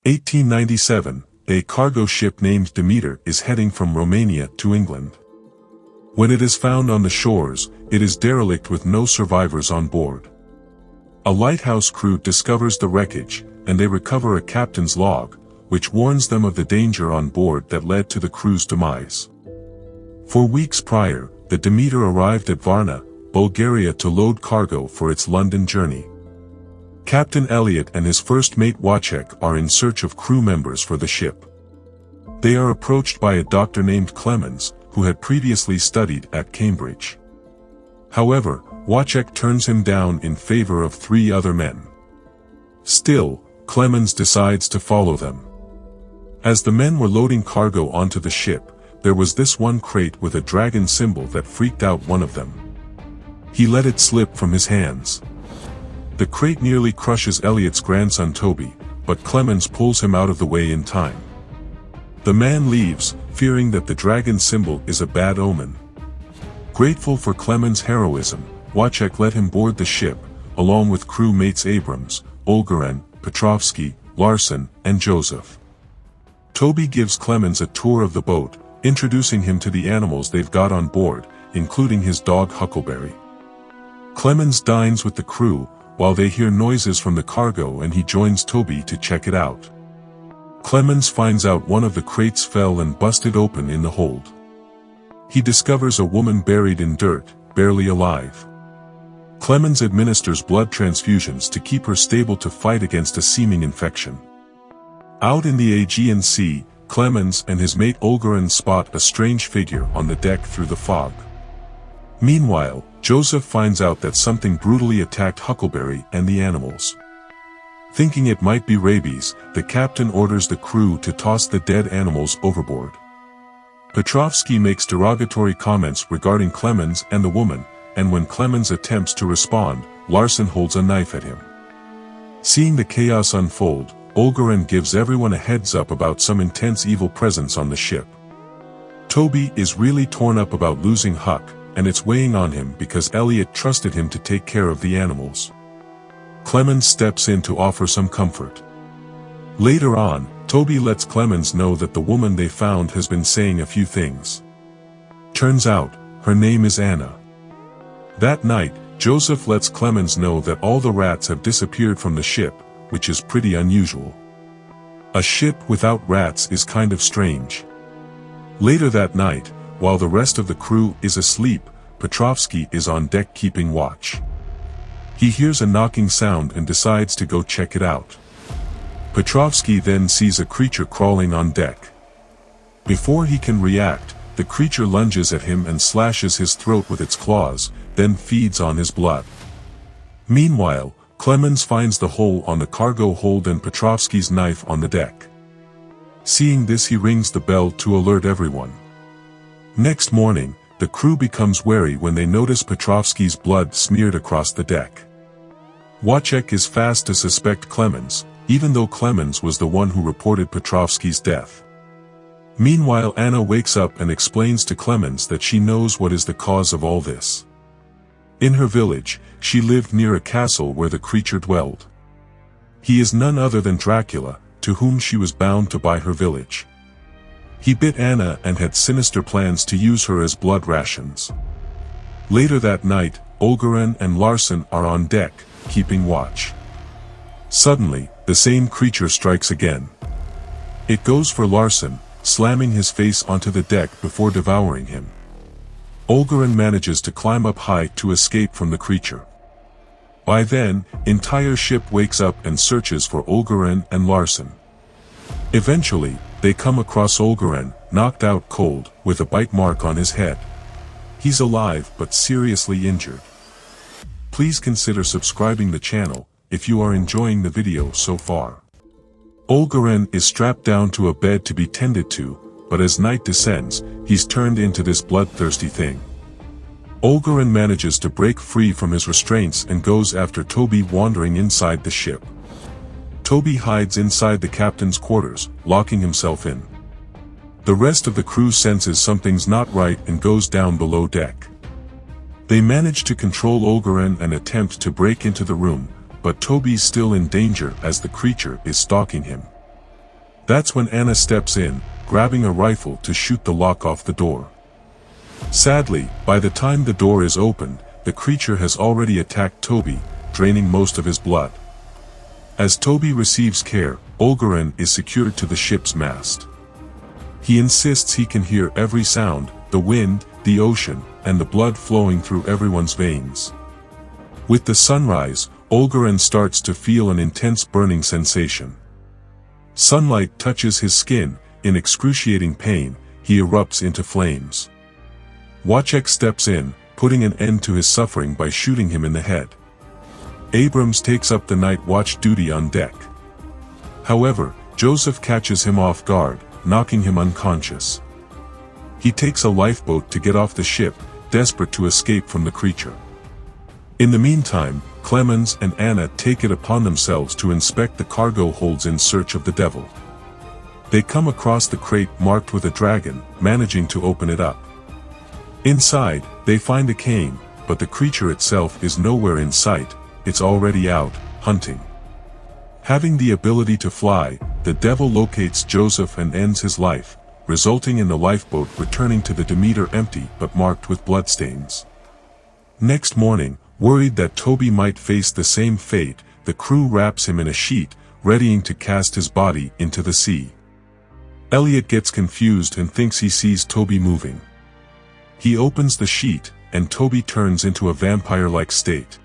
1897, a cargo ship named Demeter is heading from Romania to England. When it is found on the shores, it is derelict with no survivors on board. A lighthouse crew discovers the wreckage, and they recover a captain's log, which warns them of the danger on board that led to the crew's demise. 4 weeks prior, the Demeter arrived at Varna, Bulgaria to load cargo for its London journey. Captain Elliot and his first mate Wojciech are in search of crew members for the ship. They are approached by a doctor named Clemens, who had previously studied at Cambridge. However, Wojciech turns him down in favor of 3 other men. Still, Clemens decides to follow them. As the men were loading cargo onto the ship, there was this one crate with a dragon symbol that freaked out one of them. He let it slip from his hands. The crate nearly crushes Elliot's grandson Toby, but Clemens pulls him out of the way in time. The man leaves, fearing that the dragon symbol is a bad omen. Grateful for Clemens' heroism, Wojciech let him board the ship, along with crew mates Abrams, Olgeren, Petrovsky, Larsen, and Joseph. Toby gives Clemens a tour of the boat, introducing him to the animals they've got on board, including his dog Huckleberry. Clemens dines with the crew, while they hear noises from the cargo and he joins Toby to check it out. Clemens finds out one of the crates fell and busted open in the hold. He discovers a woman buried in dirt, barely alive. Clemens administers blood transfusions to keep her stable to fight against a seeming infection. Out in the Aegean Sea, Clemens and his mate Olgeren spot a strange figure on the deck through the fog. Meanwhile, Joseph finds out that something brutally attacked Huckleberry and the animals. Thinking it might be rabies, the captain orders the crew to toss the dead animals overboard. Petrovsky makes derogatory comments regarding Clemens and the woman, and when Clemens attempts to respond, Larsen holds a knife at him. Seeing the chaos unfold, Olgeren gives everyone a heads up about some intense evil presence on the ship. Toby is really torn up about losing Huck, and it's weighing on him because Elliot trusted him to take care of the animals. Clemens steps in to offer some comfort. Later on, Toby lets Clemens know that the woman they found has been saying a few things. Turns out, her name is Anna. That night, Joseph lets Clemens know that all the rats have disappeared from the ship, which is pretty unusual. A ship without rats is kind of strange. Later that night, while the rest of the crew is asleep, Petrovsky is on deck keeping watch. He hears a knocking sound and decides to go check it out. Petrovsky then sees a creature crawling on deck. Before he can react, the creature lunges at him and slashes his throat with its claws, then feeds on his blood. Meanwhile, Clemens finds the hole on the cargo hold and Petrovsky's knife on the deck. Seeing this, he rings the bell to alert everyone. Next morning, the crew becomes wary when they notice Petrovsky's blood smeared across the deck. Wojciech is fast to suspect Clemens, even though Clemens was the one who reported Petrovsky's death. Meanwhile, Anna wakes up and explains to Clemens that she knows what is the cause of all this. In her village, she lived near a castle where the creature dwelled. He is none other than Dracula, to whom she was bound to buy her village. He bit Anna and had sinister plans to use her as blood rations. Later that night, Olgeren and Larsen are on deck, keeping watch. Suddenly, the same creature strikes again. It goes for Larsen, slamming his face onto the deck before devouring him. Olgeren manages to climb up high to escape from the creature. By then, entire ship wakes up and searches for Olgeren and Larsen. Eventually, they come across Olgeren, knocked out cold, with a bite mark on his head. He's alive but seriously injured. Please consider subscribing the channel, if you are enjoying the video so far. Olgeren is strapped down to a bed to be tended to, but as night descends, he's turned into this bloodthirsty thing. Olgeren manages to break free from his restraints and goes after Toby wandering inside the ship. Toby hides inside the captain's quarters, locking himself in. The rest of the crew senses something's not right and goes down below deck. They manage to control Olgeren and attempt to break into the room, but Toby's still in danger as the creature is stalking him. That's when Anna steps in, grabbing a rifle to shoot the lock off the door. Sadly, by the time the door is opened, the creature has already attacked Toby, draining most of his blood. As Toby receives care, Olgeren is secured to the ship's mast. He insists he can hear every sound, the wind, the ocean, and the blood flowing through everyone's veins. With the sunrise, Olgeren starts to feel an intense burning sensation. Sunlight touches his skin, in excruciating pain, he erupts into flames. Wojciech steps in, putting an end to his suffering by shooting him in the head. Abrams takes up the night watch duty on deck. However, Joseph catches him off guard, knocking him unconscious. He takes a lifeboat to get off the ship, desperate to escape from the creature. In the meantime, Clemens and Anna take it upon themselves to inspect the cargo holds in search of the devil. They come across the crate marked with a dragon, managing to open it up. Inside, they find a cane, but the creature itself is nowhere in sight, it's already out, hunting. Having the ability to fly, the devil locates Joseph and ends his life, resulting in the lifeboat returning to the Demeter empty but marked with bloodstains. Next morning, worried that Toby might face the same fate, the crew wraps him in a sheet, readying to cast his body into the sea. Elliot gets confused and thinks he sees Toby moving. He opens the sheet, and Toby turns into a vampire-like state.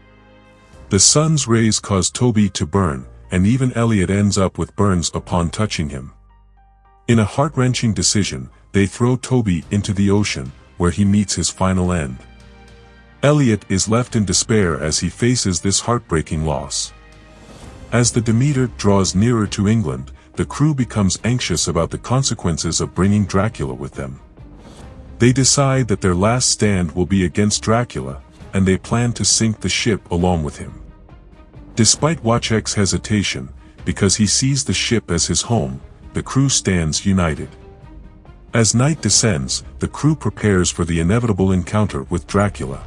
The sun's rays cause Toby to burn, and even Elliot ends up with burns upon touching him. In a heart-wrenching decision, they throw Toby into the ocean, where he meets his final end. Elliot is left in despair as he faces this heartbreaking loss. As the Demeter draws nearer to England, the crew becomes anxious about the consequences of bringing Dracula with them. They decide that their last stand will be against Dracula, and they plan to sink the ship along with him. Despite Wojciech's hesitation, because he sees the ship as his home, the crew stands united. As night descends, the crew prepares for the inevitable encounter with Dracula.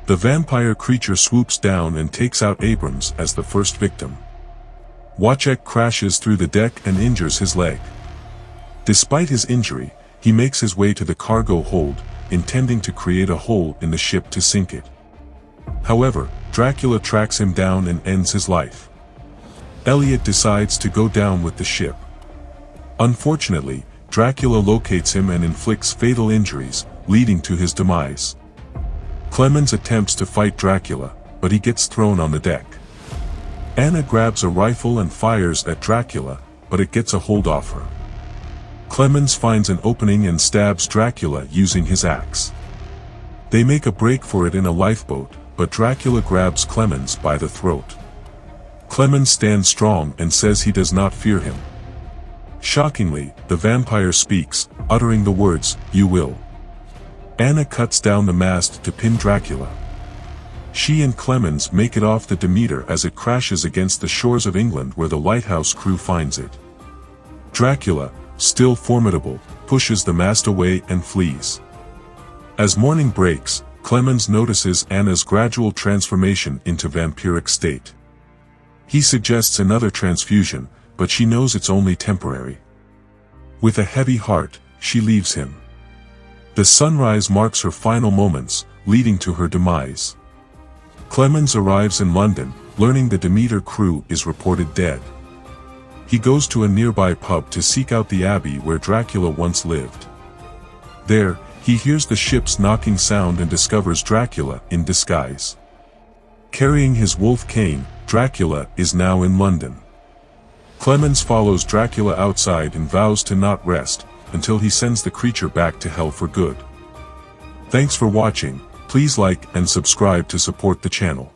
The vampire creature swoops down and takes out Abrams as the first victim. Wojciech crashes through the deck and injures his leg. Despite his injury, he makes his way to the cargo hold, intending to create a hole in the ship to sink it. However, Dracula tracks him down and ends his life. Elliot decides to go down with the ship. Unfortunately, Dracula locates him and inflicts fatal injuries, leading to his demise. Clemens attempts to fight Dracula, but he gets thrown on the deck. Anna grabs a rifle and fires at Dracula, but it gets a hold off her. Clemens finds an opening and stabs Dracula using his axe. They make a break for it in a lifeboat, but Dracula grabs Clemens by the throat. Clemens stands strong and says he does not fear him. Shockingly, the vampire speaks, uttering the words, "You will." Anna cuts down the mast to pin Dracula. She and Clemens make it off the Demeter as it crashes against the shores of England where the lighthouse crew finds it. Dracula, still formidable, pushes the mast away and flees. As morning breaks, Clemens notices Anna's gradual transformation into vampiric state. He suggests another transfusion, but she knows it's only temporary. With a heavy heart, she leaves him. The sunrise marks her final moments, leading to her demise. Clemens arrives in London, learning the Demeter crew is reported dead. He goes to a nearby pub to seek out the abbey where Dracula once lived. There, he hears the ship's knocking sound and discovers Dracula in disguise. Carrying his wolf cane, Dracula is now in London. Clemens follows Dracula outside and vows to not rest, until he sends the creature back to hell for good. Thanks for watching, please like and subscribe to support the channel.